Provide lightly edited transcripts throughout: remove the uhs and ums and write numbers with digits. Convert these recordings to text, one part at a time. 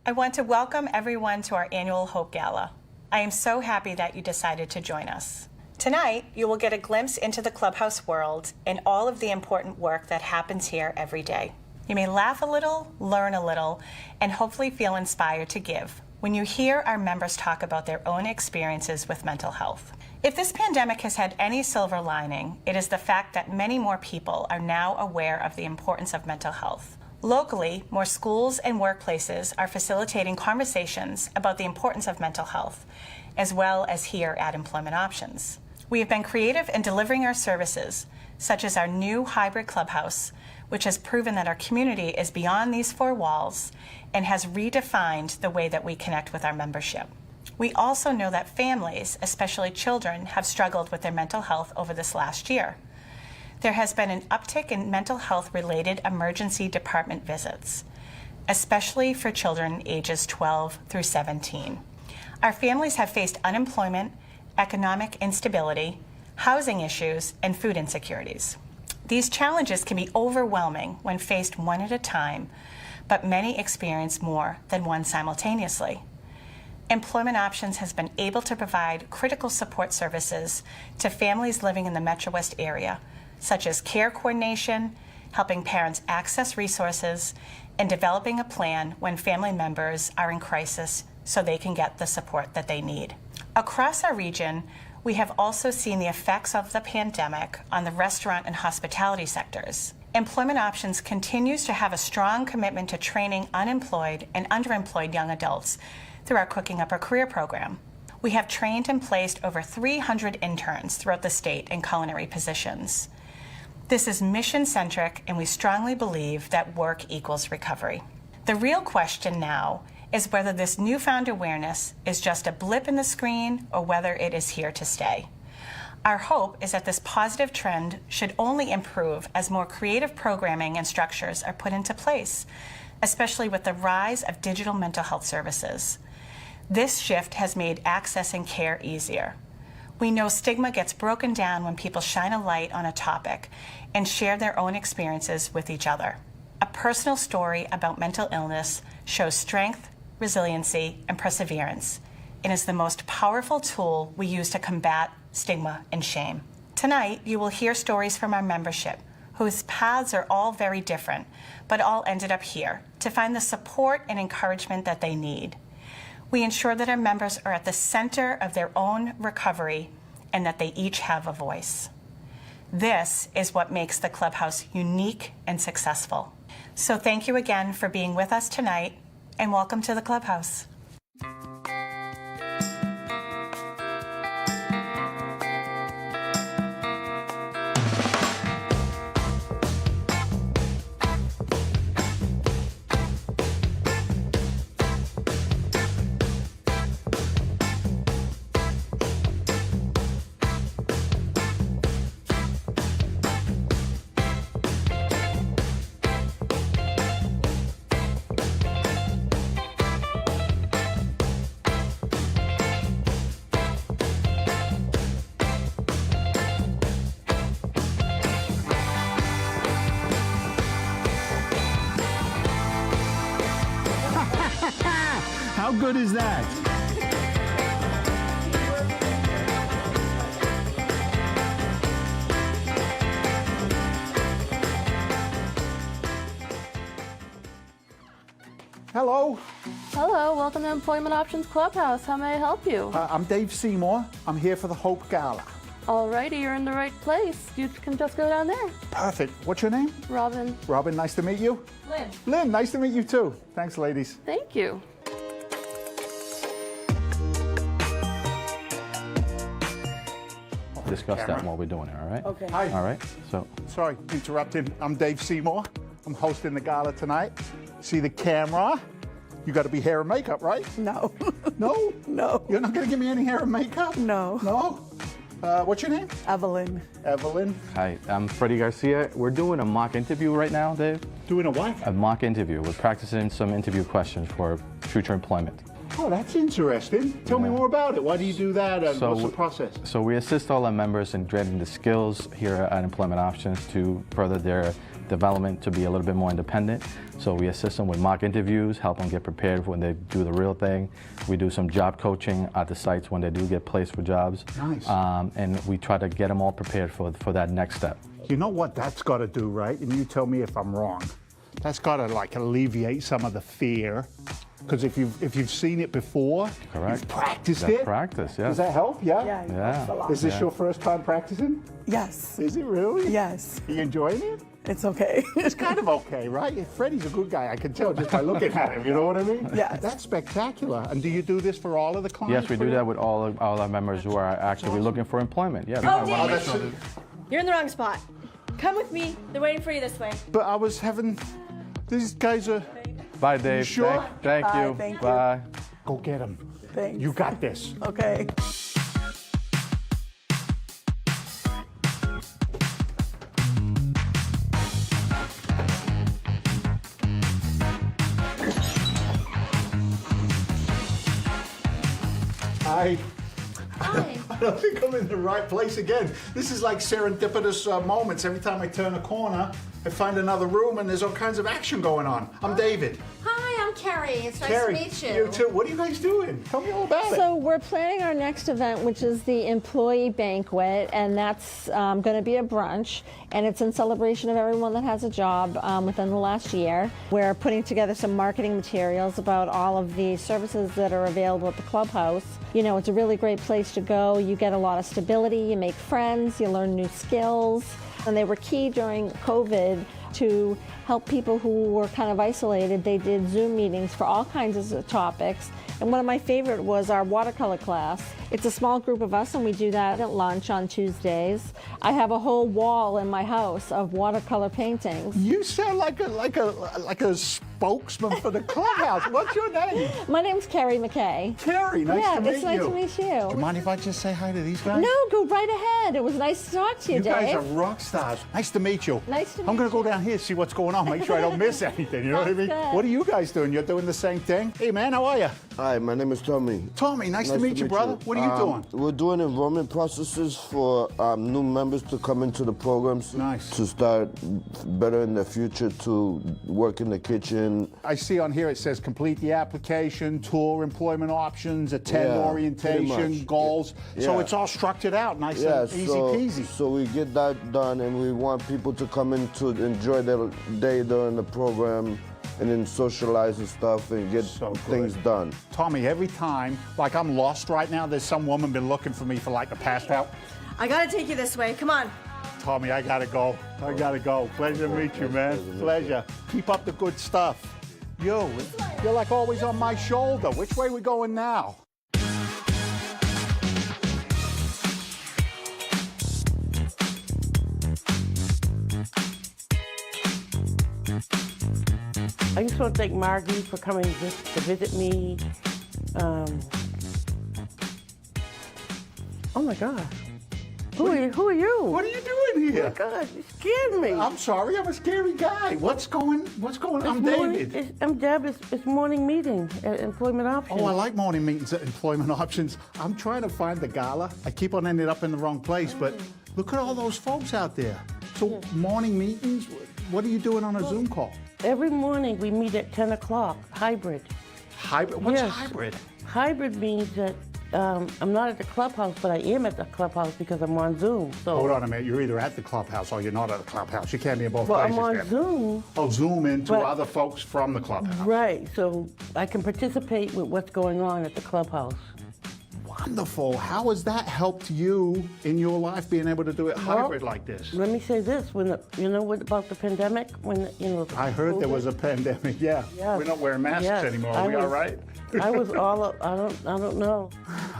I want to welcome everyone to our annual Hope Gala. I am so happy that you decided to join us. Tonight, you will get a glimpse into the Clubhouse world and all of the important work that happens here every day. You may laugh a little, learn a little, and hopefully feel inspired to give when you hear our members talk about their own experiences with mental health. If this pandemic has had any silver lining, it is the fact that many more people are now aware of the importance of mental health. Locally, more schools and workplaces are facilitating conversations about the importance of mental health, as well as here at Employment Options. We have been creative in delivering our services, such as our new hybrid Clubhouse, which has proven that our community is beyond these four walls and has redefined the way that we connect with our membership. We also know that families, especially children, have struggled with their mental health over this last year. There has been an uptick in mental health-related emergency department visits, especially for children ages 12 through 17. Our families have faced unemployment, economic instability, housing issues, and food insecurities. These challenges can be overwhelming when faced one at a time, but many experience more than one simultaneously. Employment Options has been able to provide critical support services to families living in the Metro West area, such as care coordination, helping parents access resources, and developing a plan when family members are in crisis so they can get the support that they need. Across our region, we have also seen the effects of the pandemic on the restaurant and hospitality sectors. Employment Options continues to have a strong commitment to training unemployed and underemployed young adults through our Cooking Up a Career program. We have trained and placed over 300 interns throughout the state in culinary positions. This is mission-centric, and we strongly believe that work equals recovery. The real question now is whether this newfound awareness is just a blip in the screen or whether it is here to stay. Our hope is that this positive trend should only improve as more creative programming and structures are put into place, especially with the rise of digital mental health services. This shift has made accessing care easier. We know stigma gets broken down when people shine a light on a topic and share their own experiences with each other. A personal story about mental illness shows strength, resiliency, and perseverance, and is the most powerful tool we use to combat stigma and shame. Tonight, you will hear stories from our membership, whose paths are all very different, but all ended up here to find the support and encouragement that they need. We ensure that our members are at the center of their own recovery and that they each have a voice. This is what makes the Clubhouse unique and successful. So thank you again for being with us tonight, and welcome to the Clubhouse. How good is that? Hello. Hello, welcome to Employment Options Clubhouse. How may I help you? I'm Dave Seymour. I'm here for the Hope Gala. Alrighty, you're in the right place. You can just go down there. Perfect. What's your name? Robin. Robin, nice to meet you. Lynn. Lynn, nice to meet you too. Thanks, ladies. Thank you. Discuss that while we're doing it, all right? Okay. Hi. All right, so Sorry, interrupting. I'm Dave Seymour. I'm hosting the gala tonight. See the camera? You got to be hair and makeup, right? No. No? No. You're not going to give me any hair and makeup? No. No? What's your name? Evelyn. Evelyn. hi, I'm Freddie Garcia. We're doing a mock interview right now, Dave. Doing a what? A mock interview. We're practicing some interview questions for future employment. Oh, that's interesting. Tell me more about it. Why do you do that, and what's the process? So we assist all our members in granting the skills here at Employment Options to further their development to be a little bit more independent. So we assist them with mock interviews, help them get prepared for when they do the real thing. We do some job coaching at the sites when they do get placed for jobs. Nice. And we try to get them all prepared for that next step. You know what that's got to do, right? And you tell me if I'm wrong. That's got to like alleviate some of the fear Because if you've seen it before, Correct. you've practiced That's it. practice, yes. Does that help? Yeah. Yeah, Yeah. a lot. Is this Yeah. your first time practicing? Yes. Is it really? Yes. Are you enjoying it? It's okay. It's kind of okay, right? Freddie's a good guy. I can tell just by looking at him. You know what I mean? Yes. That's spectacular. And do you do this for all of the clients? Yes, we do that with all our members who are actively looking for employment. Yeah. Oh, Wow, Dave, that's you're in the wrong spot. Come with me. They're waiting for you this way. But I was having. These guys are. Bye, Dave. sure? Thank Bye, you. thank you. Bye. Go get them. Thanks. You got this. Okay. I Hi. don't think I'm in the right place again. This is like serendipitous moments. Every time I turn a corner, I find another room and there's all kinds of action going on. I'm David. Hi, I'm Carrie. It's nice Carrie, to meet you. You too. What are you guys doing? Tell me all about it. So we're planning our next event, which is the employee banquet, and that's going to be a brunch, and it's in celebration of everyone that has a job within the last year. We're putting together some marketing materials about all of the services that are available at the Clubhouse. You know, it's a really great place to go. You get a lot of stability, you make friends, you learn new skills, and they were key during COVID to help people who were kind of isolated. They did Zoom meetings for all kinds of topics. And one of my favorite was our watercolor class. It's a small group of us, and we do that at lunch on Tuesdays. I have a whole wall in my house of watercolor paintings. You sound like a spokesman for the Clubhouse. What's your name? My name's Carrie McKay. Carrie, nice Yeah, to meet you. it's nice to meet you. Do you mind if I just say hi to these guys? No, go right ahead. It was nice to talk to you, You Dave. guys are rock stars. Nice to meet you. Nice to I'm meet going to you. go down here, see what's going on, make sure I don't miss anything. You know what I mean? Sounds good. What are you guys doing? You're doing the same thing? Hey, man, how are you? Hi, my name is Tommy. Tommy, nice to meet you, brother. What are you doing? We're doing enrollment processes for new members to come into the programs. Nice. To start better in the future, to work in the kitchen. I see on here it says complete the application, tour employment options, attend Yeah, pretty orientation, much. goals. So Yeah. it's all structured out, nice Yeah, and easy so, peasy. so we get that done, and we want people to come in to enjoy their day during the program, and then socialize and stuff, and get So good. things done. Tommy, every time, like I'm lost right now, there's some woman been looking for me for like the past hour. I gotta take you this way. Come on. Tommy, I gotta go. I gotta go. Pleasure to meet you, man. Pleasure. Keep up the good stuff. You're like always on my shoulder. Which way we going now? I just want to thank Margie for coming to visit me. Oh my God. Who are you? What are you doing Oh here? my God, you scared me. I'm sorry, I'm a scary guy. What's going on? I'm David. I'm Deb. It's morning meeting at Employment Options. Oh, I like morning meetings at Employment Options. I'm trying to find the gala. I keep on ending up in the wrong place, but look at all those folks out there. So morning meetings, what are you doing on a Zoom call? Every morning we meet at 10 o'clock, hybrid. Hybrid? What's Yes. hybrid? Hybrid means that I'm not at the Clubhouse, but I am at the Clubhouse because I'm on Zoom. So, Hold on a minute. You're either at the Clubhouse or you're not at the Clubhouse. You can't be in both well, places. I'm on Deb. Zoom. Oh, Zoom into But- other folks from the Clubhouse. Right, so I can participate with what's going on at the Clubhouse. Wonderful. How has that helped you in your life being able to do it hybrid like this? Let me say this: you know what about the pandemic? I heard there was a pandemic. Yeah. Yes. We're not wearing masks Yes. anymore. Are we all right? I was all. I don't know.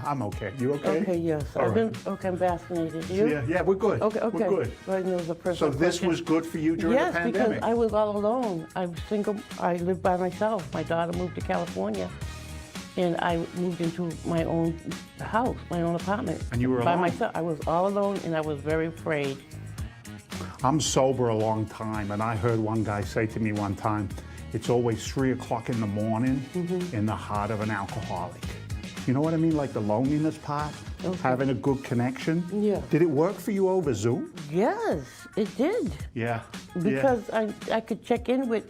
I'm okay. You okay? Okay, yes. All right. I'm vaccinated. You? Yeah, we're good. Okay. We're good. Right, and there was a person. So this was good for you during yes, the pandemic? because I was all alone. I was single. I lived by myself. My daughter moved to California, and I moved into my own house, my own apartment. And you were by alone? myself. I was all alone, and I was very afraid. I'm sober a long time, and I heard one guy say to me one time, it's always 3 o'clock in the morning in the heart of an alcoholic. You know what I mean? Like the loneliness part, having a good connection. Yeah. Did it work for you over Zoom? Yes, it did. Yeah. Because I could check in with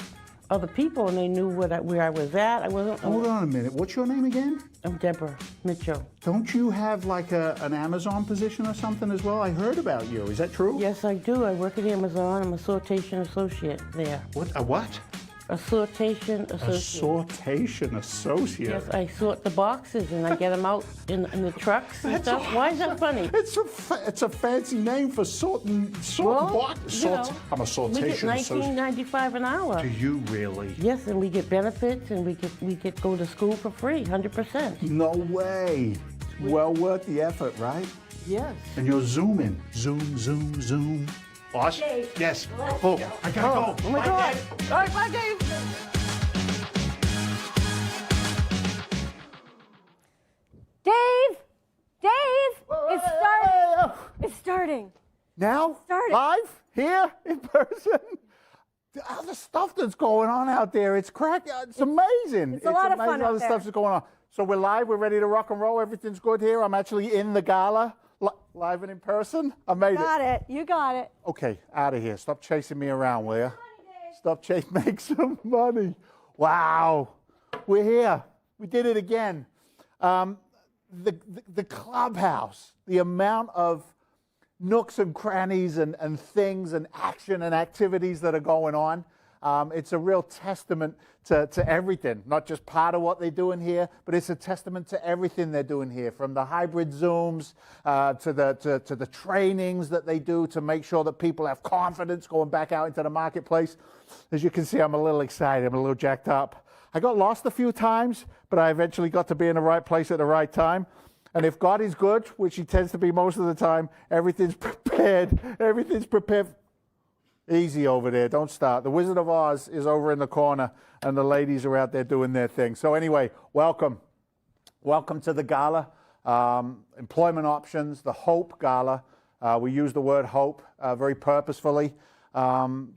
other people and they knew where I was at. I wasn't. Hold on a minute. What's your name again? I'm Deborah Mitchell. Don't you have like an Amazon position or something as well? I heard about you. Is that true? Yes, I do. I work at Amazon. I'm a sortation associate there. What? A what? A sortation A associate. sortation associate. Yes, I sort the boxes and I get them out in the trucks and stuff. Why is that funny? It's a fancy name for sorting boxes. you know, I'm a we get sortation associate. $19.95 an hour. Do you really? Yes, and we get benefits and we get go to school for free, 100%. No way. Well worth the effort, right? Yes. And you're zooming. Zoom, zoom, zoom. Boss? Yes. Oh, I gotta go. Oh my Bye, God. Dave. All right, bye, Dave. Dave! It's starting! It's starting. Now? Started. Live? Here? In person? The stuff that's going on out there, it's crack. It's amazing. It's a lot of fun amazing all out the there. stuff that's going on. So we're live. We're ready to rock and roll. Everything's good here. I'm actually in the gala, live and in person. I made it. You got it. Okay, out of here. Stop chasing me around, will you? Stop chasing. Make some money. Wow. We're here. We did it again. The Clubhouse, the amount of nooks and crannies and things and action and activities that are going on. It's a real testament to everything, not just part of what they're doing here, but it's a testament to everything they're doing here, from the hybrid Zooms to the trainings that they do to make sure that people have confidence going back out into the marketplace. As you can see, I'm a little excited. I'm a little jacked up. I got lost a few times, but I eventually got to be in the right place at the right time. And if God is good, which he tends to be most of the time, everything's prepared. Everything's prepared. Easy over there. Don't start. The Wizard of Oz is over in the corner, and the ladies are out there doing their thing. So anyway, welcome. Welcome to the gala. Employment Options, the Hope Gala. We use the word hope very purposefully,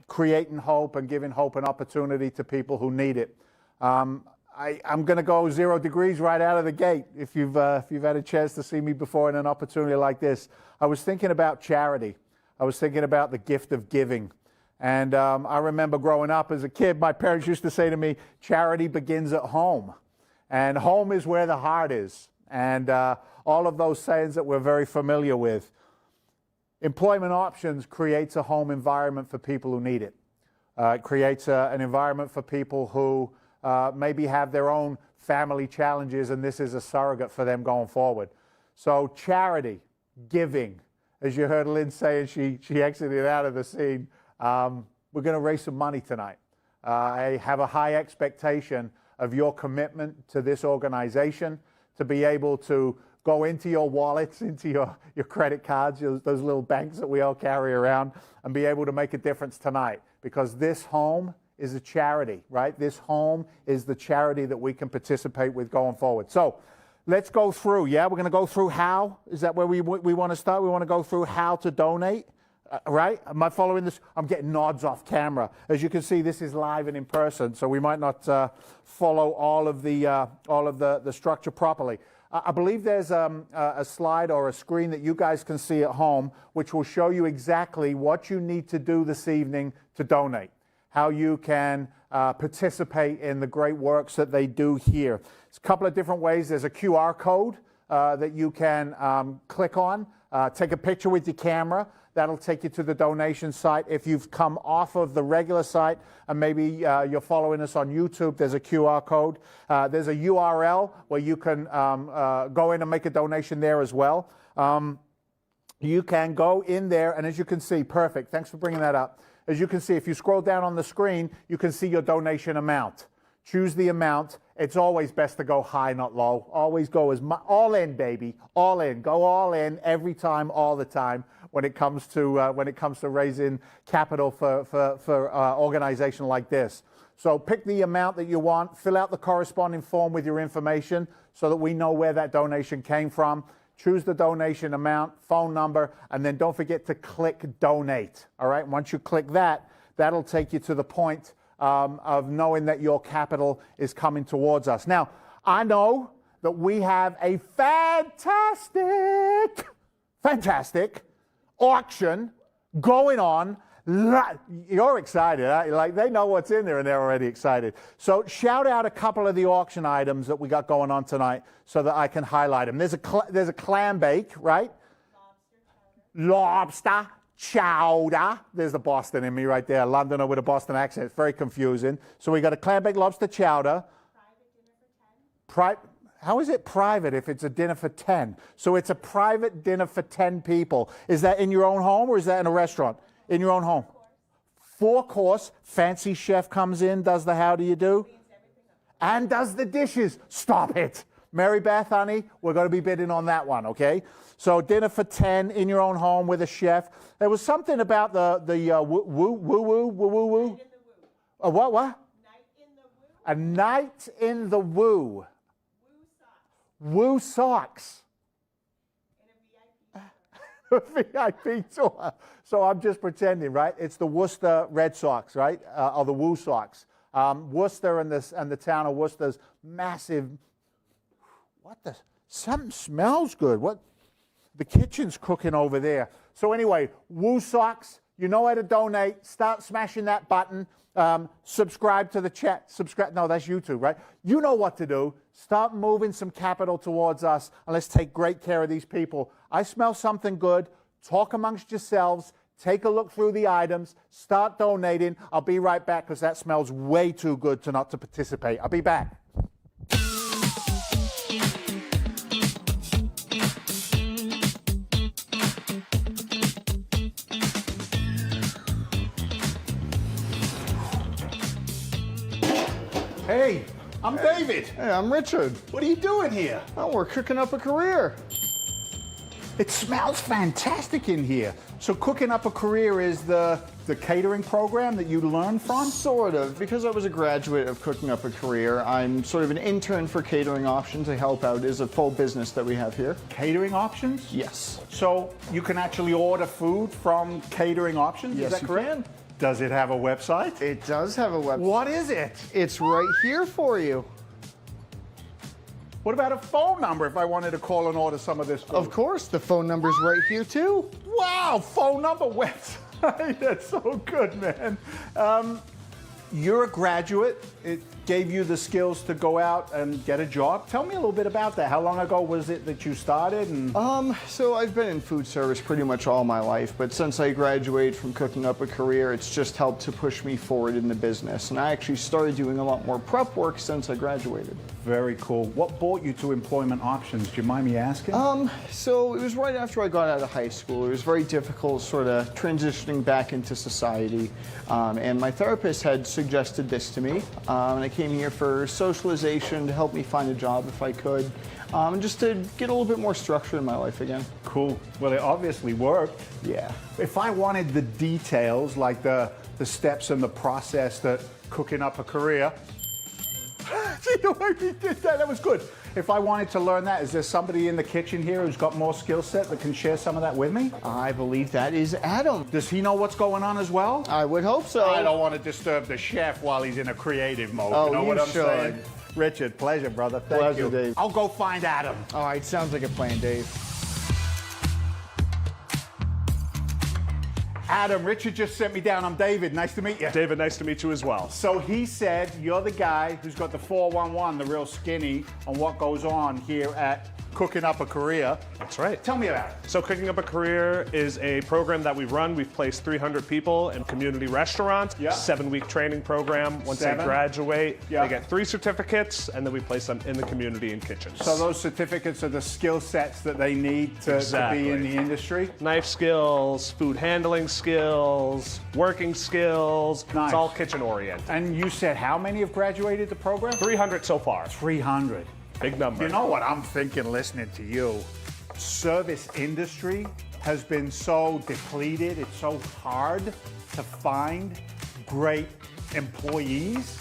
creating hope and giving hope and opportunity to people who need it. I'm going to go 0 degrees right out of the gate. If you've had a chance to see me before in an opportunity like this, I was thinking about charity. I was thinking about the gift of giving. And I remember growing up as a kid, my parents used to say to me, charity begins at home. And home is where the heart is. And all of those sayings that we're very familiar with. Employment Options creates a home environment for people who need it. It creates an environment for people who maybe have their own family challenges, and this is a surrogate for them going forward. So charity, giving, as you heard Lynn say, and she exited out of the scene, we're going to raise some money tonight. I have a high expectation of your commitment to this organization, to be able to go into your wallets, into your credit cards, those little banks that we all carry around, and be able to make a difference tonight. Because this home is a charity, right? This home is the charity that we can participate with going forward. So let's go through, yeah? We're going to go through how. Is that where we want to start? We want to go through how to donate, right? Am I following this? I'm getting nods off camera. As you can see, this is live and in person, so we might not follow all of the structure properly. I believe there's a slide or a screen that you guys can see at home, which will show you exactly what you need to do this evening to donate, how you can participate in the great works that they do here. It's a couple of different ways. There's a QR code that you can click on, take a picture with your camera. That'll take you to the donation site. If you've come off of the regular site and maybe you're following us on YouTube, there's a QR code. There's a URL where you can go in and make a donation there as well. You can go in there, and as you can see, perfect. Thanks for bringing that up. As you can see, if you scroll down on the screen, you can see your donation amount. Choose the amount. It's always best to go high, not low. Always go all in, baby, all in. Go all in every time, all the time when it comes to raising capital for organization like this. So pick the amount that you want. Fill out the corresponding form with your information so that we know where that donation came from. Choose the donation amount, phone number, and then don't forget to click donate. All right. Once you click that, that'll take you to the point of knowing that your capital is coming towards us. Now, I know that we have a fantastic auction going on. You're excited, huh? Like, they know what's in there and they're already excited. So shout out a couple of the auction items that we got going on tonight so that I can highlight them. There's a clam bake, right? Lobster chowder. There's the Boston in me right there. Londoner with a Boston accent. It's very confusing. So we got a clam-baked lobster chowder. How is it private if it's a dinner for 10? So it's a private dinner for 10 people. Is that in your own home or is that in a restaurant? In your own home. 4-course. Fancy chef comes in, does the how do you do? And does the dishes. Stop it. Mary Beth, honey, we're going to be bidding on that one, okay? So dinner for 10 in your own home with a chef. There was something about the woo. A what? Night in the woo. A night in the woo. Woo socks. And a VIP tour. So I'm just pretending, right? It's the Worcester Red Sox, right? Or the Woo Sox. Worcester and the town of Worcester's massive. Something smells good. What? The kitchen's cooking over there. So anyway, Woo Socks. You know how to donate. Start smashing that button. Subscribe to the chat. No, that's YouTube, right? You know what to do. Start moving some capital towards us, and let's take great care of these people. I smell something good. Talk amongst yourselves. Take a look through the items. Start donating. I'll be right back because that smells way too good to not to participate. I'll be back. Hey, I'm David. Hey, I'm Richard. What are you doing here? Oh, we're cooking up a career. It smells fantastic in here. So cooking up a career is the catering program that you learn from? Sort of. Because I was a graduate of Cooking Up a Career, I'm sort of an intern for Catering Options. I help out as a full business that we have here. Catering Options? Yes. So you can actually order food from Catering Options? Yes, is that correct? you can. Does it have a website? It does have a website. What is it? It's right here for you. What about a phone number if I wanted to call and order some of this food? Of course, the phone number's right here too. Wow, phone number, website. That's so good, man. You're a graduate. It gave you the skills to go out and get a job. Tell me a little bit about that. How long ago was it that you started? So I've been in food service pretty much all my life, but since I graduated from Cooking Up a Career, it's just helped to push me forward in the business. And I actually started doing a lot more prep work since I graduated. Very cool. What brought you to Employment Options? Do you mind me asking? So it was right after I got out of high school. It was very difficult sort of transitioning back into society. And my therapist had suggested this to me. And I came here for socialization to help me find a job if I could. And just to get a little bit more structure in my life again. Cool. Well, it obviously worked. Yeah. If I wanted the details, like the steps and the process that Cooking Up a Career, see the way we did that? That was good. If I wanted to learn that, is there somebody in the kitchen here who's got more skill set that can share some of that with me? I believe that is Adam. Does he know what's going on as well? I would hope so. I don't want to disturb the chef while he's in a creative mode. Oh, you know you what I'm should. saying? Richard, pleasure, brother. Thank Pleasure, you. Dave. I'll go find Adam. All right, sounds like a plan, Dave. Adam, Richard just sent me down. I'm David. Nice to meet you. David, nice to meet you as well. So he said you're the guy who's got the 411, the real skinny, on what goes on here at Cooking Up a Career. That's right. Tell me about it. So Cooking Up a Career is a program that we run. We've placed 300 people in community restaurants. Yeah. 7-week training program. Once they graduate, Yeah. they get 3 certificates, and then we place them in the community in kitchens. So those certificates are the skill sets that they need to be in the industry? Knife skills, food handling skills, working skills. Nice. It's all kitchen oriented. And you said how many have graduated the program? 300 so far. 300. Big number. You know what I'm thinking listening to you? Service industry has been so depleted. It's so hard to find great employees.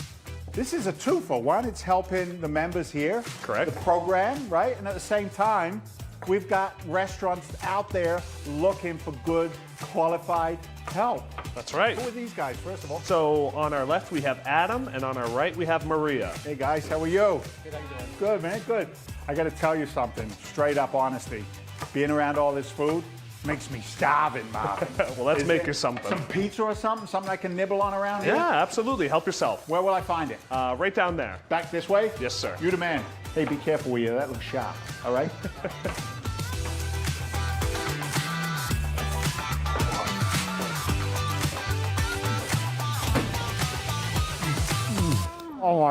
This is a 2-for-1. It's helping the members here. Correct. The program, right? And at the same time, we've got restaurants out there looking for good, qualified help. That's right. Who are these guys, first of all? So on our left we have Adam, and on our right we have Maria. Hey guys, how are you? Good, how you doing? Good, man, good. I gotta tell you something, straight up honesty. Being around all this food makes me starving, Marvin. Well, let's make you something. Some pizza or something I can nibble on around here? Yeah, absolutely. Help yourself. Where will I find it? Right down there. Back this way? Yes, sir. You the man. Hey, be careful with you, that looks sharp, all right?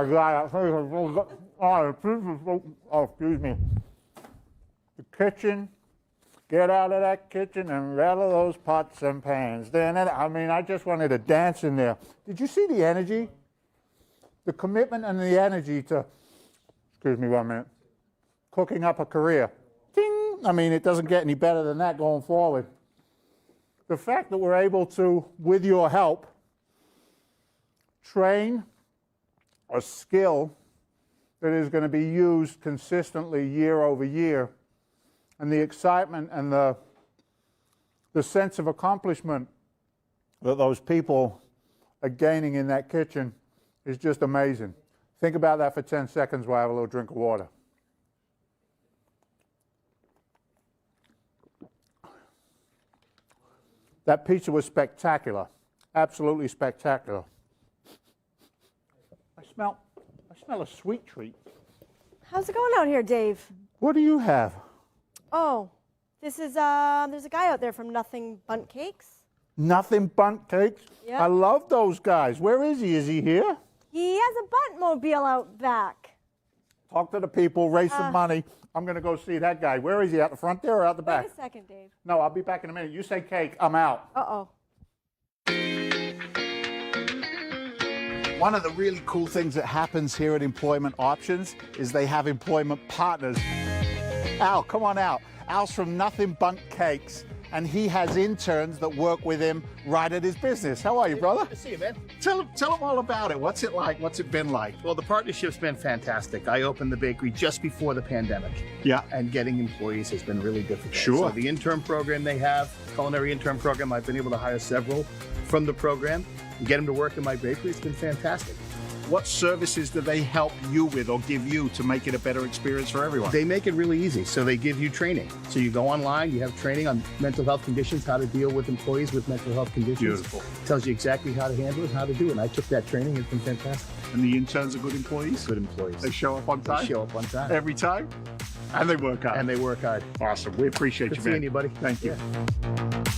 my God. Oh, excuse me. The kitchen. Get out of that kitchen and rattle those pots and pans. I mean, I just wanted to dance in there. Did you see the energy? The commitment and the energy to, excuse me 1 minute, cooking up a career. Ding! I mean, it doesn't get any better than that going forward. The fact that we're able to, with your help, train a skill that is going to be used consistently year over year, and the excitement and the sense of accomplishment that those people are gaining in that kitchen is just amazing. Think about that for 10 seconds while I have a little drink of water. That pizza was spectacular, absolutely spectacular. I smell a sweet treat. How's it going out here, Dave? What do you have? Oh, this is, there's a guy out there from Nothing Bundt Cakes. Nothing Bundt Cakes? Yep. I love those guys. Where is he? Is he here? He has a Bundt mobile out back. Talk to the people, raise some money. I'm going to go see that guy. Where is he? Out the front there or out the back? Wait a second, Dave. No, I'll be back in a minute. You say cake, I'm out. Uh-oh. One of the really cool things that happens here at Employment Options is they have employment partners. Al, come on out. Al's from Nothing Bundt Cakes, and he has interns that work with him right at his business. How are you, brother? Good to see you, man. Tell him all about it. What's it like? What's it been like? Well, the partnership's been fantastic. I opened the bakery just before the pandemic. Yeah. And getting employees has been really difficult. Sure. So the intern program they have, culinary intern program, I've been able to hire several from the program and get them to work in my bakery. It's been fantastic. What services do they help you with or give you to make it a better experience for everyone? They make it really easy. So they give you training. So you go online, you have training on mental health conditions, how to deal with employees with mental health conditions. Beautiful. Tells you exactly how to handle it, how to do it. And I took that training. It's been fantastic. And the interns are good employees? Good employees. They show up on time? They show up on time. Every time? And they work hard. And they work hard. Awesome. We appreciate Good you, man. seeing you, buddy. Thank you. Yeah.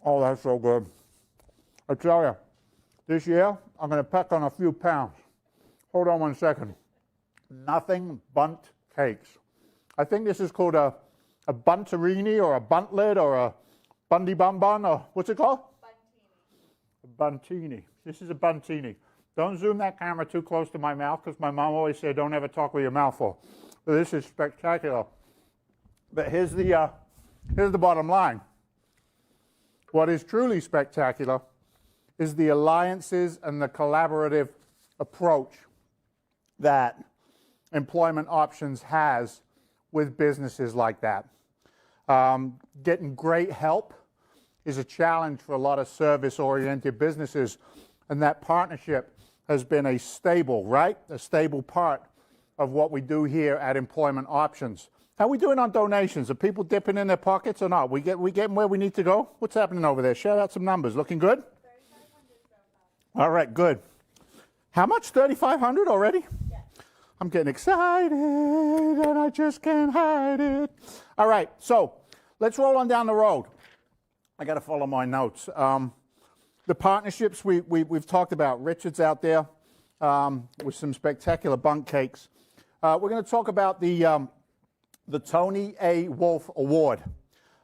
Oh, that's so good. I tell you, this year, I'm going to pack on a few pounds. Hold on 1 second. Nothing Bundt Cakes. I think this is called a buntarini or a buntlet or a bundy bun bun, or what's it called? Buntini. A buntini. This is a buntini. Don't zoom that camera too close to my mouth, because my mom always said don't ever talk with your mouth full. But this is spectacular. But here's the bottom line. What is truly spectacular is the alliances and the collaborative approach that Employment Options has with businesses like that. Getting great help is a challenge for a lot of service-oriented businesses, and that partnership has been a stable part of what we do here at Employment Options. How are we doing on donations? Are people dipping in their pockets or not? We getting where we need to go? What's happening over there? Shout out some numbers. Looking good? All right, good. How much? 3,500 already? Yes. I'm getting excited, and I just can't hide it. All right, so let's roll on down the road. I got to follow my notes. The partnerships we've talked about. Richard's out there with some spectacular Bundt Cakes. We're going to talk about the Toni A. Wolf Award.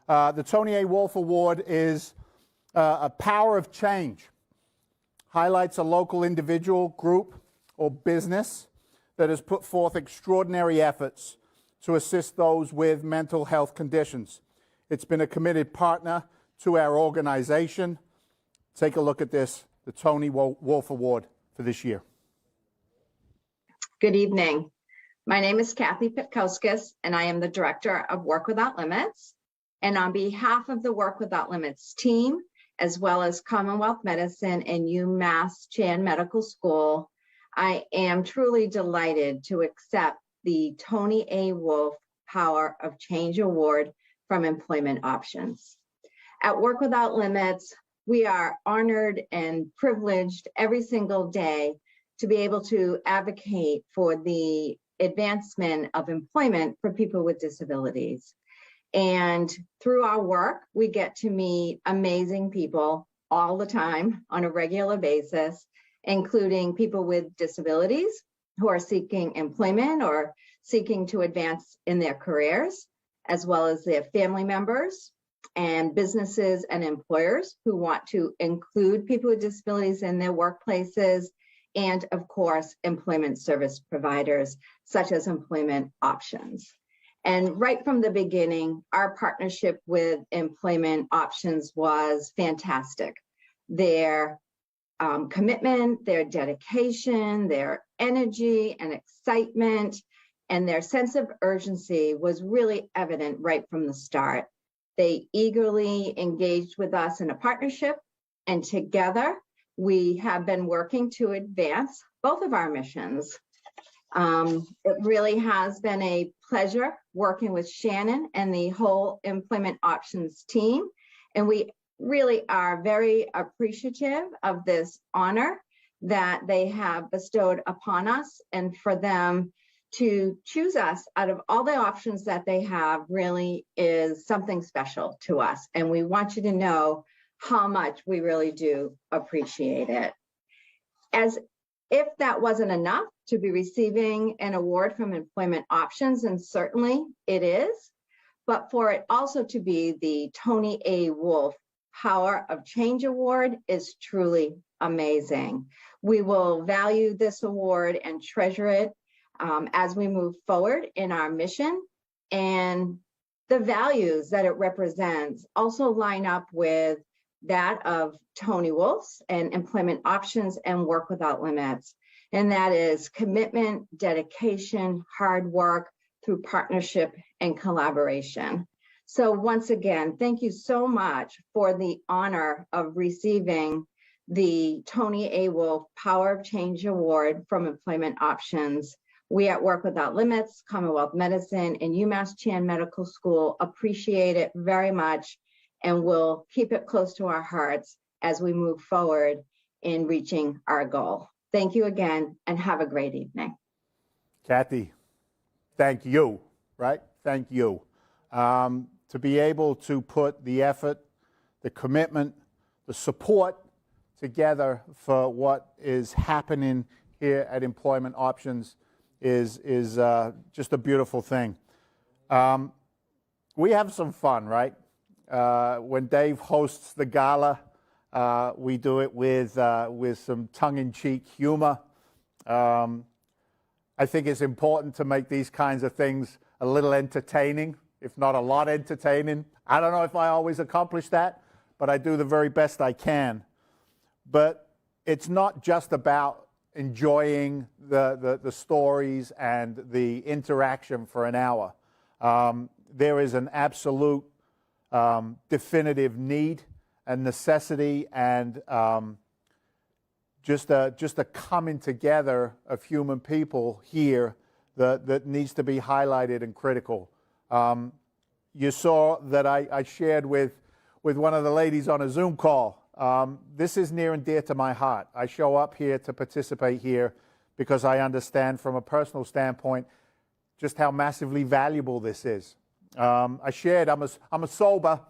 The Toni A. Wolf Award is a power of change. Highlights a local individual, group, or business that has put forth extraordinary efforts to assist those with mental health conditions. It's been a committed partner to our organization. Take a look at this, the Toni Wolf Award for this year. Good evening. My name is Kathy Pitkauskas, and I am the Director of Work Without Limits. And on behalf of the Work Without Limits team, as well as Commonwealth Medicine and UMass Chan Medical School, I am truly delighted to accept the Toni A. Wolf Power of Change Award from Employment Options. At Work Without Limits, we are honored and privileged every single day to be able to advocate for the advancement of employment for people with disabilities. And through our work, we get to meet amazing people all the time on a regular basis. including people with disabilities who are seeking employment or seeking to advance in their careers, as well as their family members and businesses and employers who want to include people with disabilities in their workplaces, and of course, employment service providers such as Employment Options. And right from the beginning, our partnership with Employment Options was fantastic. Their commitment, their dedication, their energy and excitement, and their sense of urgency was really evident right from the start. They eagerly engaged with us in a partnership, and together we have been working to advance both of our missions. It really has been a pleasure working with Shannon and the whole Employment Options team, and we really are very appreciative of this honor that they have bestowed upon us, and for them to choose us out of all the options that they have really is something special to us. And we want you to know how much we really do appreciate it. As if that wasn't enough to be receiving an award from Employment Options, and certainly it is, but for it also to be the Toni A. Wolf Power of Change Award is truly amazing. We will value this award and treasure it as we move forward in our mission, and the values that it represents also line up with that of Toni Wolf's and Employment Options and Work Without Limits. And that is commitment, dedication, hard work through partnership and collaboration. So once again, thank you so much for the honor of receiving the Toni A. Wolf Power of Change Award from Employment Options. We at Work Without Limits, Commonwealth Medicine, and UMass Chan Medical School appreciate it very much, and we'll keep it close to our hearts as we move forward in reaching our goal. Thank you again, and have a great evening. Kathy, thank you, right? Thank you. To be able to put the effort, the commitment, the support together for what is happening here at Employment Options is just a beautiful thing. We have some fun, right? When Dave hosts the gala, we do it with some tongue-in-cheek humor. I think it's important to make these kinds of things a little entertaining, if not a lot entertaining. I don't know if I always accomplish that, but I do the very best I can. But it's not just about enjoying the stories and the interaction for an hour. There is an absolute definitive need and necessity and just a coming together of human people here that needs to be highlighted and critical. You saw that I shared with one of the ladies on a Zoom call. This is near and dear to my heart. I show up here to participate here because I understand from a personal standpoint just how massively valuable this is. I shared I'm a sober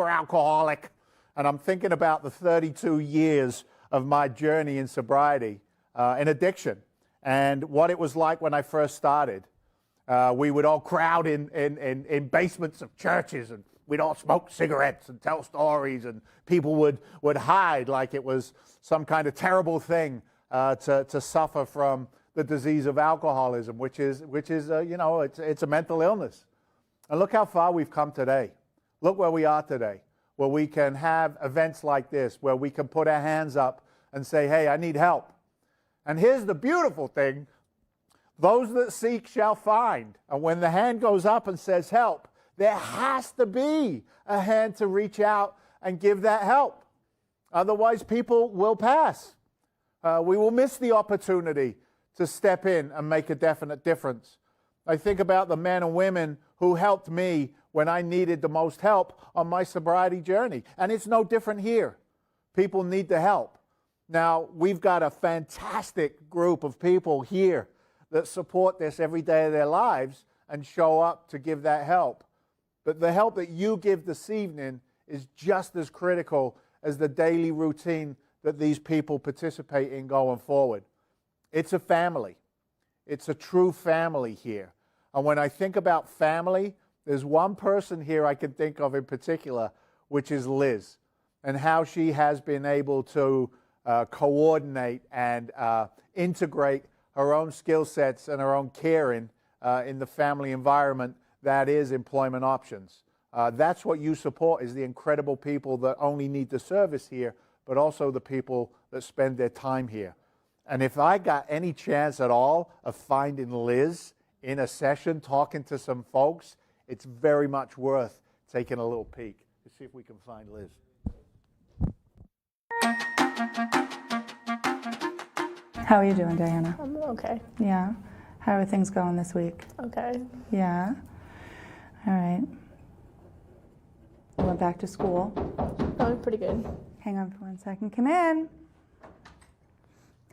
alcoholic, and I'm thinking about the 32 years of my journey in sobriety, in addiction, and what it was like when I first started. We would all crowd in basements of churches, and we'd all smoke cigarettes and tell stories, and people would hide like it was some kind of terrible thing to suffer from the disease of alcoholism, which is it's a mental illness. And look how far we've come today. Look where we are today, where we can have events like this, where we can put our hands up and say, hey, I need help. And here's the beautiful thing. Those that seek shall find. And when the hand goes up and says help, there has to be a hand to reach out and give that help. Otherwise, people will pass. We will miss the opportunity to step in and make a definite difference. I think about the men and women who helped me when I needed the most help on my sobriety journey. And it's no different here. People need the help. Now, we've got a fantastic group of people here that support this every day of their lives and show up to give that help. But the help that you give this evening is just as critical as the daily routine that these people participate in going forward. It's a family. It's a true family here. And when I think about family, there's one person here I can think of in particular, which is Liz, and how she has been able to coordinate and integrate her own skill sets and her own caring in the family environment that is Employment Options. That's what you support, is the incredible people that only need the service here, but also the people that spend their time here. And if I got any chance at all of finding Liz in a session talking to some folks, it's very much worth taking a little peek. Let's see if we can find Liz. How are you doing, Diana? I'm okay. Yeah. How are things going this week? Okay. Yeah. All right. You went back to school? Going pretty good. Hang on for 1 second. Come in.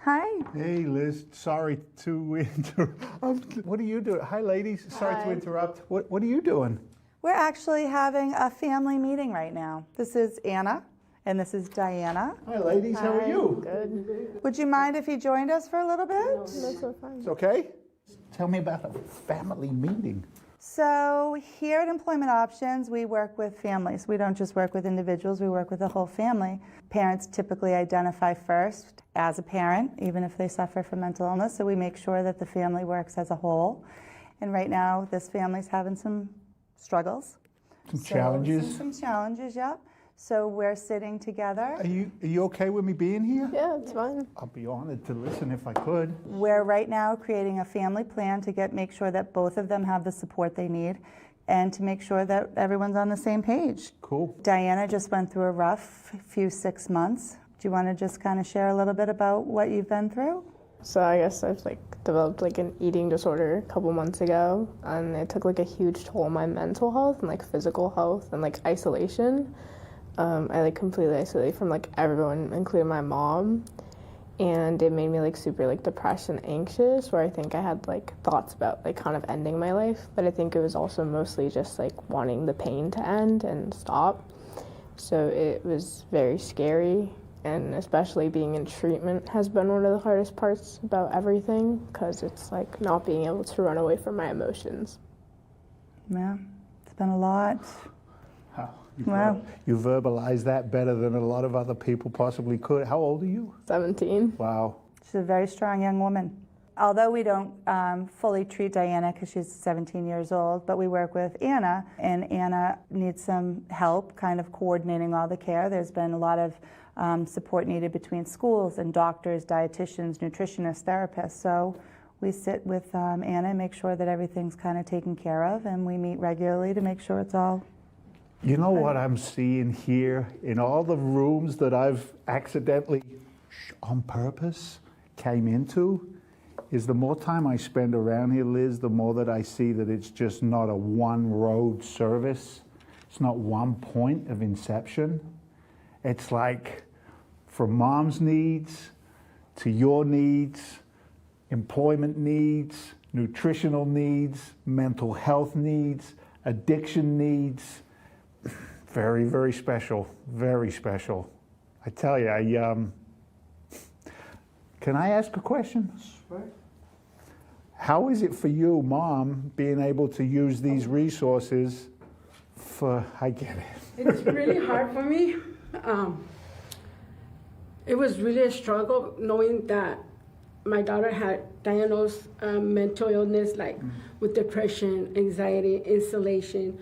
Hi. Hey, Liz. Sorry to interrupt. What are you doing? Hi, ladies. Sorry to interrupt. What are you doing? We're actually having a family meeting right now. This is Anna, and this is Diana. Hi, ladies. How are you? Good. Would you mind if you joined us for a little bit? That's so fine. It's okay? Tell me about a family meeting. So here at Employment Options, we work with families. We don't just work with individuals, we work with the whole family. Parents typically identify first as a parent, even if they suffer from mental illness, so we make sure that the family works as a whole. And right now, this family's having some struggles. Some challenges? Some challenges, yep. So we're sitting together. Are you okay with me being here? Yeah, it's fine. I'll be honored to listen if I could. We're right now creating a family plan to make sure that both of them have the support they need and to make sure that everyone's on the same page. Cool. Diana just went through a rough few 6 months. Do you want to just kind of share a little bit about what you've been through? So I guess I've developed an eating disorder a couple months ago, and it took a huge toll on my mental health and physical health and isolation. I completely isolated from everyone, including my mom, and it made me super depressed and anxious, where I think I had thoughts about kind of ending my life, but I think it was also mostly just wanting the pain to end and stop. So it was very scary, and especially being in treatment has been one of the hardest parts about everything, because it's not being able to run away from my emotions. Yeah, it's been a lot. Wow. You verbalize that better than a lot of other people possibly could. How old are you? 17. Wow. She's a very strong young woman. Although we don't fully treat Diana because she's 17 years old, but we work with Anna, and Anna needs some help kind of coordinating all the care. There's been a lot of support needed between schools and doctors, dietitians, nutritionists, therapists. So we sit with Anna and make sure that everything's kind of taken care of, and we meet regularly to make sure it's all. You know what I'm seeing here in all the rooms that I've accidentally, on purpose, came into, is the more time I spend around here, Liz, the more that I see that it's just not a one-road service. It's not one point of inception. It's from mom's needs to your needs, employment needs, nutritional needs, mental health needs, addiction needs. Very, very special, very special. I tell you, can I ask a question? Right. How is it for you, Mom, being able to use these resources I get it. It's really hard for me. It was really a struggle knowing that my daughter had diagnosed mental illness with depression, anxiety, isolation,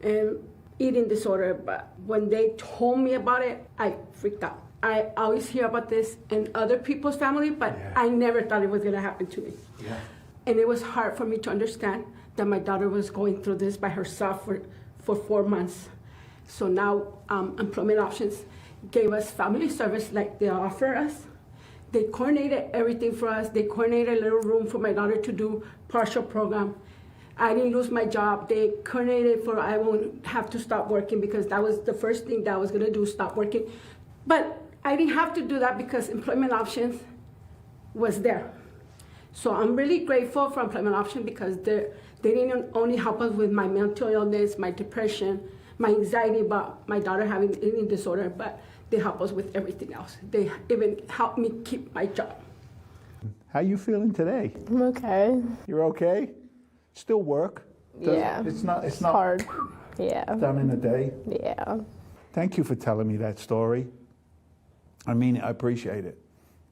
and eating disorder. But when they told me about it, I freaked out. I always hear about this in other people's family, but I never thought it was going to happen to me. Yeah. And it was hard for me to understand that my daughter was going through this by herself for 4 months. So now Employment Options gave us family service like they offer us. They coordinated everything for us. They coordinated a little room for my daughter to do partial program. I didn't lose my job. They coordinated for I won't have to stop working, because that was the first thing that I was gonna do, stop working. But I didn't have to do that because Employment Options was there. So I'm really grateful for Employment Options, because they didn't only help us with my mental illness, my depression, my anxiety about my daughter having eating disorder, but they help us with everything else. They even help me keep my job. How you feeling today? I'm okay. You're okay? Still work? Yeah. It's not hard. Yeah. done in a day. Yeah. Thank you for telling me that story. I mean, I appreciate it.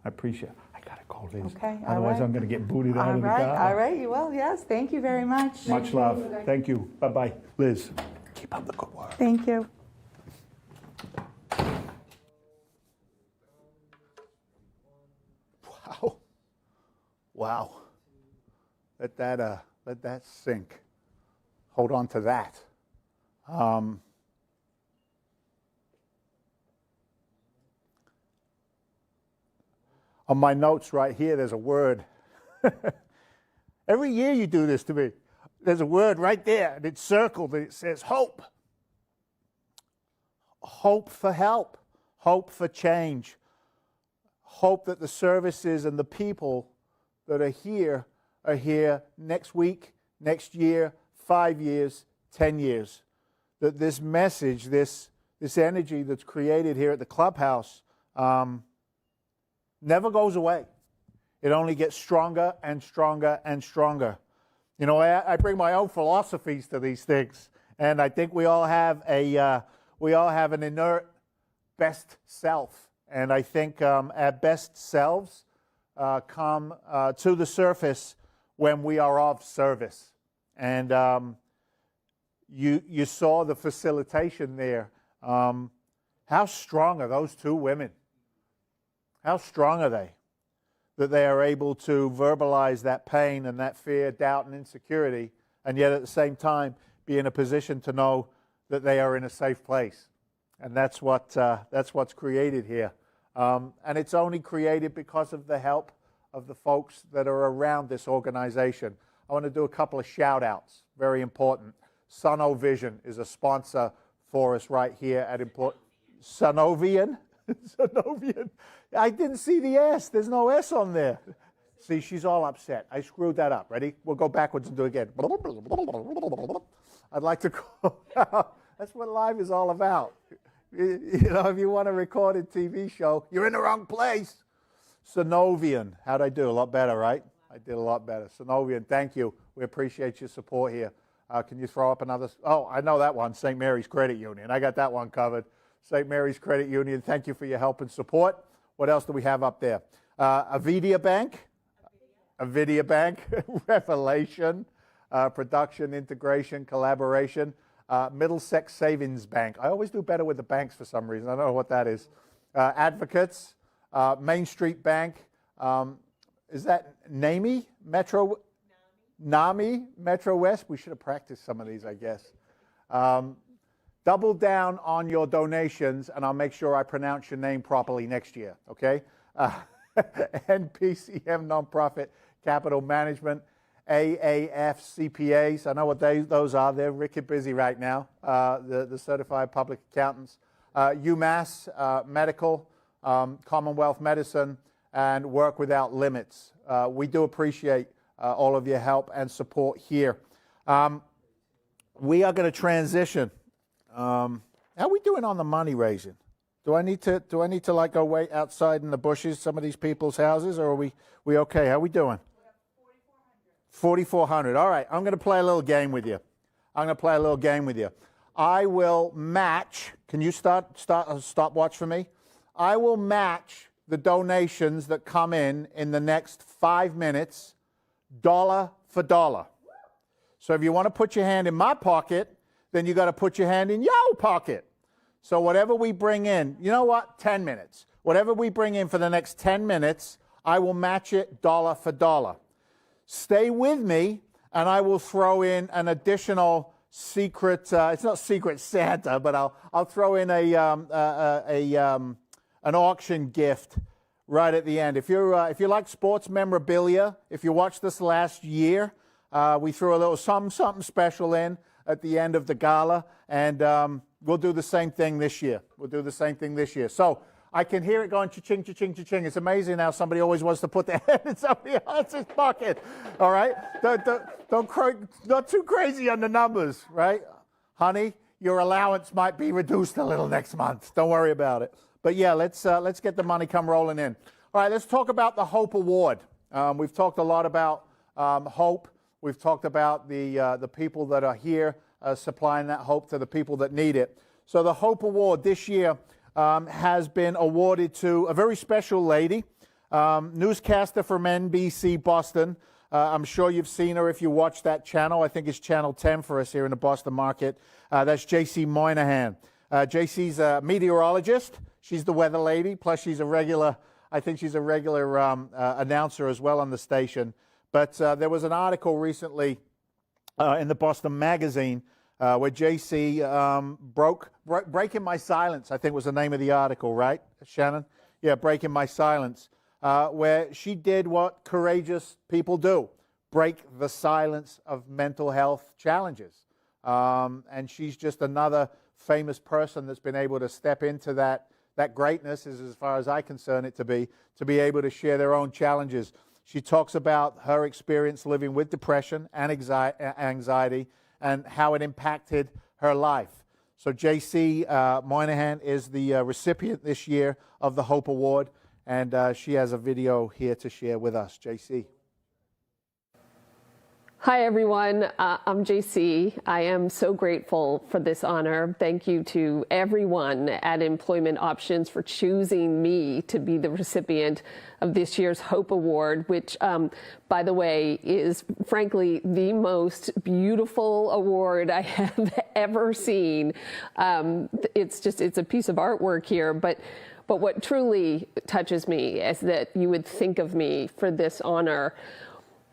I appreciate it. I gotta go, Liz. Okay, all Otherwise, right. I'm gonna get booted out All of the right, car. all right, you will, yes. Thank you very much. Much love. Thank you. Bye-bye. Liz, keep up the good work. Thank you. Wow. Wow. Let that sink. Hold on to that. On my notes right here, there's a word. Every year you do this to me. There's a word right there, and it's circled, and it says hope. Hope for help. Hope for change. Hope that the services and the people that are here next week, next year, 5 years, 10 years. That this message, this energy that's created here at the Clubhouse never goes away. It only gets stronger and stronger and stronger. You know, I bring my own philosophies to these things, and I think we all have an inert best self, and I think our best selves come to the surface when we are of service. And you saw the facilitation there. How strong are those two women? How strong are they? That they are able to verbalize that pain and that fear, doubt, and insecurity, and yet at the same time be in a position to know that they are in a safe place. And that's what's created here. And it's only created because of the help of the folks that are around this organization. I want to do a couple of shout-outs, very important. Sunovision is a sponsor for us right here at Sunovian? Sunovian. I didn't see the S. There's no S on there. See, she's all upset. I screwed that up. Ready? We'll go backwards and do it again. I'd like to call out. That's what live is all about. You know, if you want a recorded TV show, you're in the wrong place. Sunovian. How'd I do? A lot better, right? I did a lot better. Sunovian, thank you. We appreciate your support here. Can you throw up another? Oh, I know that one, St. Mary's Credit Union. I got that one covered. St. Mary's Credit Union, thank you for your help and support. What else do we have up there? Avidia Bank. Avidia Bank. Revelation. Production, integration, collaboration. Middlesex Savings Bank. I always do better with the banks for some reason. I don't know what that is. Advocates. Main Street Bank. Is that NAMI? Metro? NAMI? Metro West? We should have practiced some of these, I guess. Double down on your donations, and I'll make sure I pronounce your name properly next year, okay? NPCM Nonprofit Capital Management, AAF CPAs. I know what those are. They're wicked busy right now, the Certified Public Accountants. UMass Medical, Commonwealth Medicine, and Work Without Limits. We do appreciate all of your help and support here. We are going to transition. How are we doing on the money raising? Do I need to like go wait outside in the bushes, some of these people's houses, or are we okay? How are we doing? 4,400. All right, I'm going to play a little game with you. I will match. Can you start a stopwatch for me? I will match the donations that come in the next 5 minutes, dollar for dollar. So if you want to put your hand in my pocket, then you got to put your hand in your pocket. So whatever we bring in, you know what? 10 minutes. Whatever we bring in for the next 10 minutes, I will match it dollar for dollar. Stay with me, and I will throw in an additional secret. It's not Secret Santa, but I'll throw in an auction gift right at the end. If you like sports memorabilia, if you watched this last year, we threw a little something special in at the end of the gala, and we'll do the same thing this year. So I can hear it going cha-ching, cha-ching, cha-ching. It's amazing how somebody always wants to put their hand in somebody else's pocket. All right? Not too crazy on the numbers, right? Honey, your allowance might be reduced a little next month. Don't worry about it. But yeah, let's get the money come rolling in. All right, let's talk about the Hope Award. We've talked a lot about hope. We've talked about the people that are here supplying that hope to the people that need it. So the Hope Award this year has been awarded to a very special lady, newscaster from NBC Boston. I'm sure you've seen her if you watch that channel. I think it's Channel 10 for us here in the Boston market. That's JC Monahan. JC's a meteorologist. She's the weather lady, plus she's a regular, I think she's a regular announcer as well on the station. But there was an article recently in the Boston Magazine where JC Breaking My Silence, I think was the name of the article, right, Shannon? Yeah, Breaking My Silence, where she did what courageous people do, break the silence of mental health challenges. And she's just another famous person that's been able to step into that greatness, as far as I concern it to be able to share their own challenges. She talks about her experience living with depression and anxiety and how it impacted her life. So JC Monahan is the recipient this year of the Hope Award, and she has a video here to share with us. JC. Hi, everyone. I'm JC. I am so grateful for this honor. Thank you to everyone at Employment Options for choosing me to be the recipient of this year's Hope Award, which, by the way, is frankly the most beautiful award I have ever seen. It's a piece of artwork here, but what truly touches me is that you would think of me for this honor.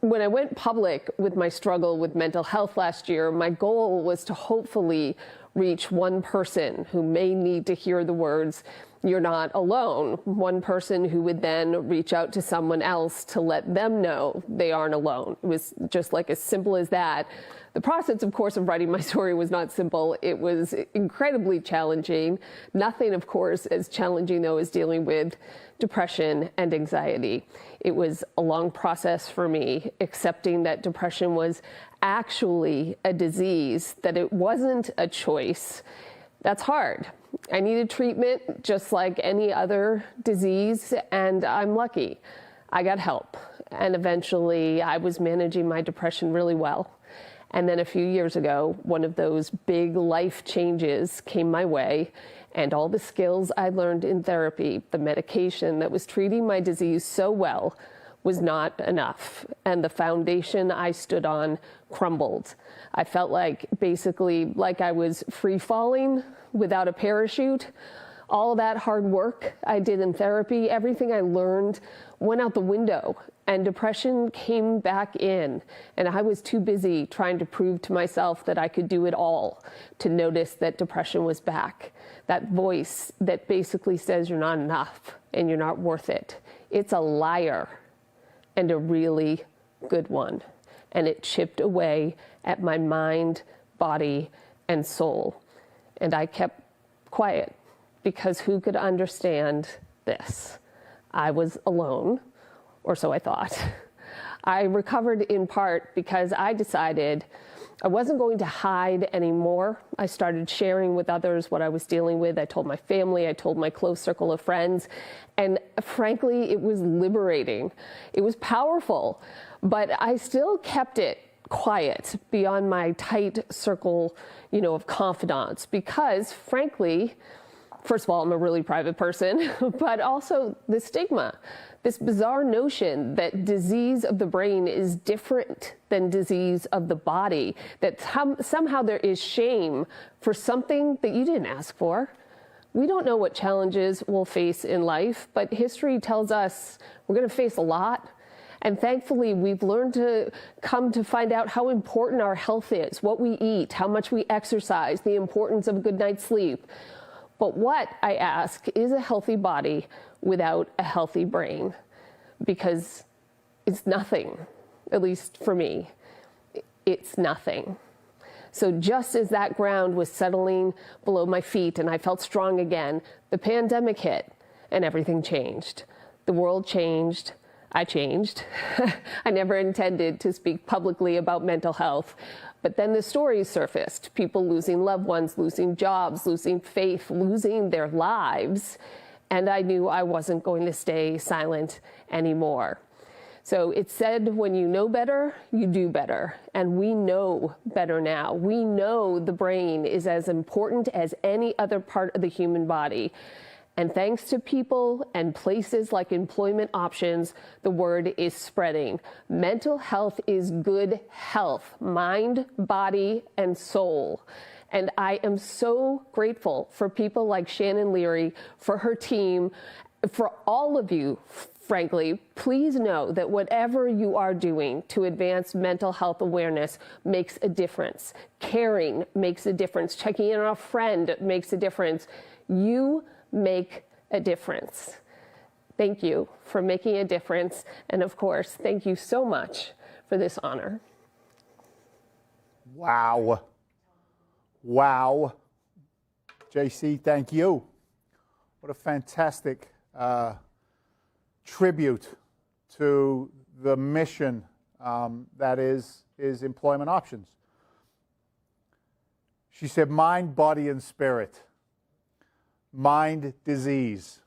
When I went public with my struggle with mental health last year, my goal was to hopefully reach one person who may need to hear the words, "You're not alone." One person who would then reach out to someone else to let them know they aren't alone. It was just like as simple as that. The process, of course, of writing my story was not simple. It was incredibly challenging. Nothing, of course, as challenging, though, as dealing with depression and anxiety. It was a long process for me, accepting that depression was actually a disease, that it wasn't a choice. That's hard. I needed treatment just like any other disease, and I'm lucky. I got help, and eventually I was managing my depression really well. And then a few years ago, one of those big life changes came my way, and all the skills I learned in therapy, the medication that was treating my disease so well, was not enough. And the foundation I stood on crumbled. I felt basically like I was free falling without a parachute. All that hard work I did in therapy, everything I learned went out the window, and depression came back in. And I was too busy trying to prove to myself that I could do it all to notice that depression was back. That voice that basically says you're not enough and you're not worth it. It's a liar, and a really good one. And it chipped away at my mind, body, and soul. And I kept quiet, because who could understand this? I was alone, or so I thought. I recovered in part because I decided I wasn't going to hide anymore. I started sharing with others what I was dealing with. I told my family, I told my close circle of friends, and frankly, it was liberating. It was powerful, but I still kept it quiet beyond my tight circle, of confidants, because frankly, first of all, I'm a really private person, but also the stigma, this bizarre notion that disease of the brain is different than disease of the body, that somehow there is shame for something that you didn't ask for. We don't know what challenges we'll face in life, but history tells us we're going to face a lot. And thankfully, we've learned to come to find out how important our health is, what we eat, how much we exercise, the importance of a good night's sleep. But what, I ask, is a healthy body without a healthy brain? Because it's nothing, at least for me. It's nothing. So just as that ground was settling below my feet and I felt strong again, the pandemic hit and everything changed. The world changed. I changed. I never intended to speak publicly about mental health. But then the stories surfaced, people losing loved ones, losing jobs, losing faith, losing their lives. and I knew I wasn't going to stay silent anymore. So it's said, when you know better, you do better. And we know better now. We know the brain is as important as any other part of the human body. And thanks to people and places like Employment Options, the word is spreading. Mental health is good health, mind, body, and soul. And I am so grateful for people like Shannon Leary, for her team, for all of you. Frankly, please know that whatever you are doing to advance mental health awareness makes a difference. Caring makes a difference. Checking in on a friend makes a difference. You make a difference. Thank you for making a difference. And of course, thank you so much for this honor. Wow. Wow. JC, thank you. What a fantastic tribute to the mission that is Employment Options. She said, mind, body, and spirit. Mind, disease.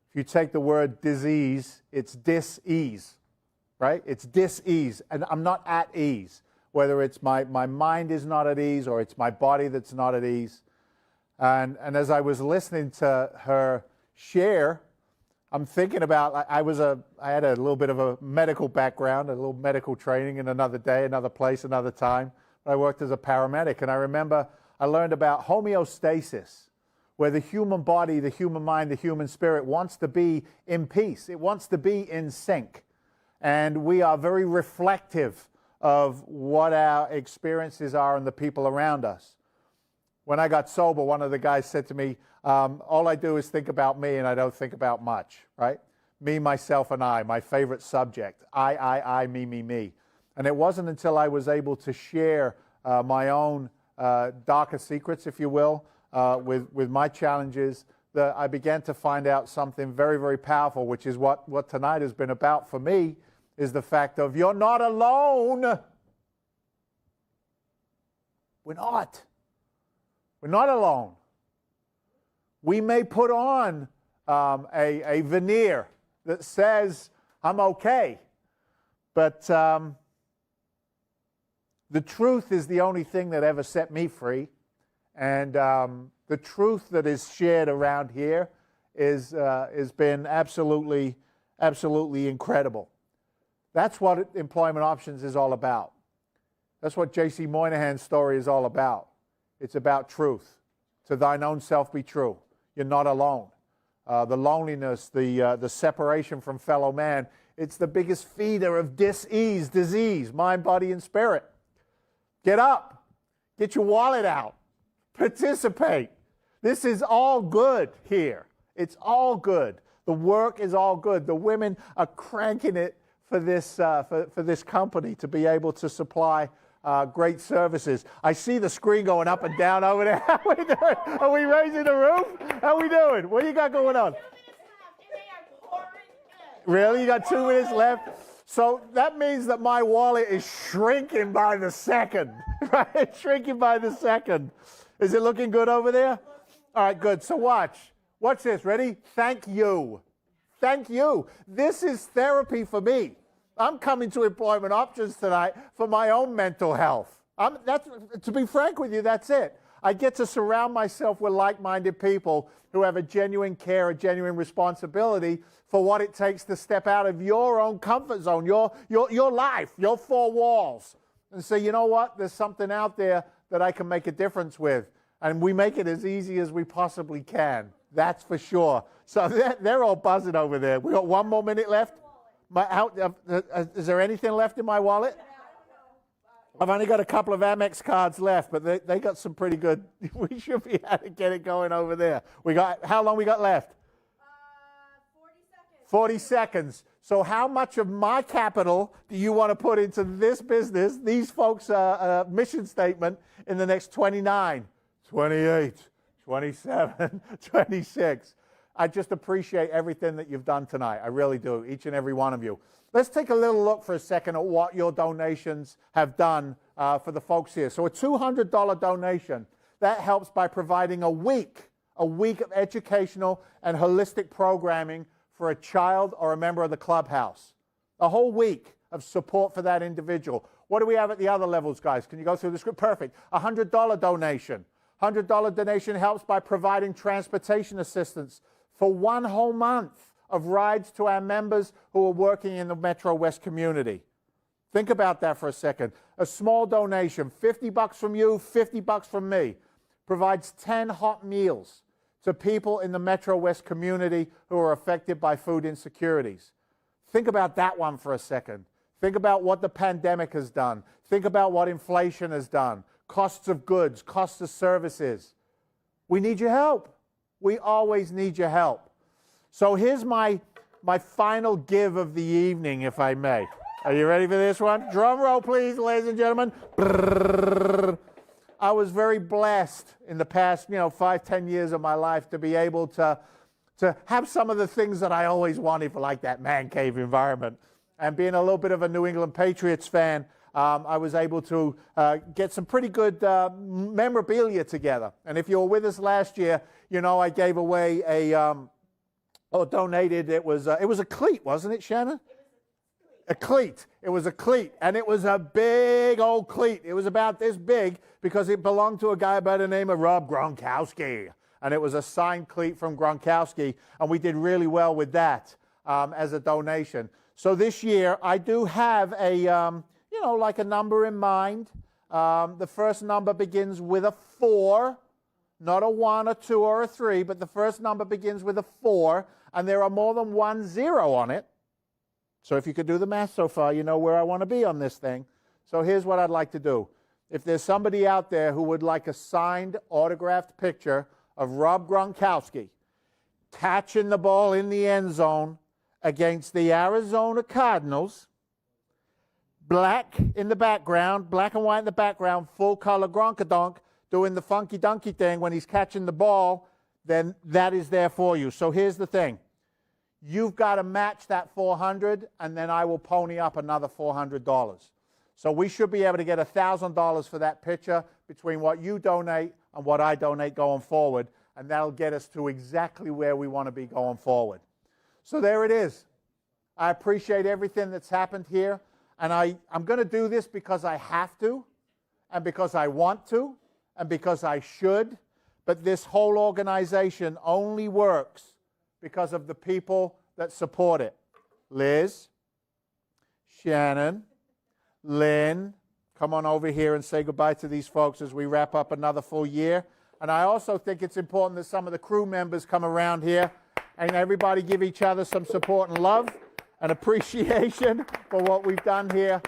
If you take the word disease, it's dis-ease, right? It's dis-ease, and I'm not at ease. Whether it's my mind is not at ease or it's my body that's not at ease. And as I was listening to her share, I'm thinking about, I had a little bit of a medical background, a little medical training in another day, another place, another time. I worked as a paramedic, and I remember I learned about homeostasis, where the human body, the human mind, the human spirit wants to be in peace. It wants to be in sync. And we are very reflective of what our experiences are and the people around us. When I got sober, one of the guys said to me, all I do is think about me and I don't think about much, right? Me, myself, and I, my favorite subject. I, me. And it wasn't until I was able to share my own darker secrets, if you will, with my challenges, that I began to find out something very, very powerful, which is what tonight has been about for me, is the fact of you're not alone. We're not. We're not alone. We may put on a veneer that says, I'm okay. But the truth is the only thing that ever set me free. And the truth that is shared around here has been absolutely incredible. That's what Employment Options is all about. That's what J.C. Monahan's story is all about. It's about truth. To thine own self be true. You're not alone. The loneliness, the separation from fellow man, it's the biggest feeder of dis-ease, disease, mind, body, and spirit. Get up. Get your wallet out. Participate. This is all good here. It's all good. The work is all good. The women are cranking it for this company to be able to supply great services. I see the screen going up and down over there. How are we doing? Are we raising the roof? How are we doing? What do you got going on? Really? You got 2 minutes left? So that means that my wallet is shrinking by the second, right? It's shrinking by the second. Is it looking good over there? All right, good. So watch. Watch this. Ready? Thank you. Thank you. This is therapy for me. I'm coming to Employment Options tonight for my own mental health. To be frank with you, that's it. I get to surround myself with like-minded people who have a genuine care, a genuine responsibility for what it takes to step out of your own comfort zone, your life, your 4 walls, and say, you know what, there's something out there that I can make a difference with. And we make it as easy as we possibly can. That's for sure. So they're all buzzing over there. We got 1 more minute left. Is there anything left in my wallet? I've only got a couple of Amex cards left, but they got some pretty good. We should be able to get it going over there. How long we got left? 40 seconds. So how much of my capital do you want to put into this business, these folks' mission statement in the next 29, 28, 27, 26? I just appreciate everything that you've done tonight. I really do, each and every one of you. Let's take a little look for a second at what your donations have done for the folks here. So a $200 donation, that helps by providing a week a week of educational and holistic programming for a child or a member of the clubhouse. A whole week of support for that individual. What do we have at the other levels, guys? Can you go through the script? Perfect. A $100 donation. $100 donation helps by providing transportation assistance for 1 whole month of rides to our members who are working in the Metro West community. Think about that for a second. A small donation, $50 from you, $50 from me, provides 10 hot meals to people in the Metro West community who are affected by food insecurities. Think about that one for a second. Think about what the pandemic has done. Think about what inflation has done. Costs of goods, costs of services. We need your help. We always need your help. So here's my final give of the evening, if I may. Are you ready for this one? Drum roll, please, ladies and gentlemen. I was very blessed in the past, 5-10 years of my life to be able to have some of the things that I always wanted for like that man cave environment. And being a little bit of a New England Patriots fan, I was able to get some pretty good memorabilia together. And if you were with us last year, I gave away donated, it was a cleat, wasn't it, Shannon? A cleat. It was a cleat, and it was a big old cleat. It was about this big because it belonged to a guy by the name of Rob Gronkowski, and it was a signed cleat from Gronkowski, and we did really well with that as a donation. So this year, I do have a, like a number in mind. The first number begins with a 4, not a 1, a 2, or a 3, but the first number begins with a 4, and there are more than 1 0 on it. So if you could do the math so far, you know where I want to be on this thing. So here's what I'd like to do. If there's somebody out there who would like a signed, autographed picture of Rob Gronkowski catching the ball in the end zone against the Arizona Cardinals, black in the background, black and white in the background, full color Gronkadonk doing the funky dunky thing when he's catching the ball, then that is there for you. So here's the thing. You've got to match that $400, and then I will pony up another $400. So we should be able to get $1,000 for that picture between what you donate and what I donate going forward, and that'll get us to exactly where we want to be going forward. So there it is. I appreciate everything that's happened here, and I'm going to do this because I have to, and because I want to, and because I should, but this whole organization only works because of the people that support it. Liz, Shannon, Lynn, come on over here and say goodbye to these folks as we wrap up another full year. And I also think it's important that some of the crew members come around here and everybody give each other some support and love and appreciation for what we've done here.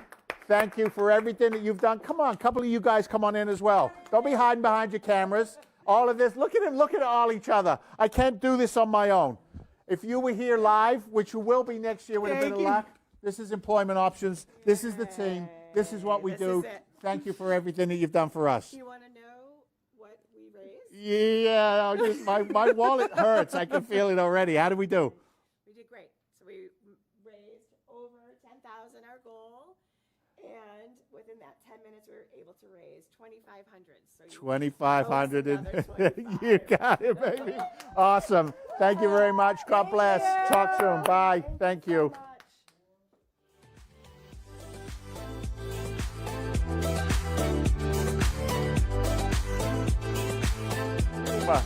Thank you for everything that you've done. Come on, a couple of you guys come on in as well. Don't be hiding behind your cameras. All of this, look at them looking at all each other. I can't do this on my own. If you were here live, which you will be next year with a bit of luck, this is Employment Options. This is the team. This is what we do. Thank you for everything that you've done for us. Do you want to know what we raised? Yeah, my wallet hurts. I can feel it already. How did we do? We did great. So we raised over $10,000, our goal, and within that 10 minutes, we were able to raise $2,500. So 2,500. You got it, baby. Awesome. Thank you very much. God bless. Talk soon. Bye. Thank you. Bye.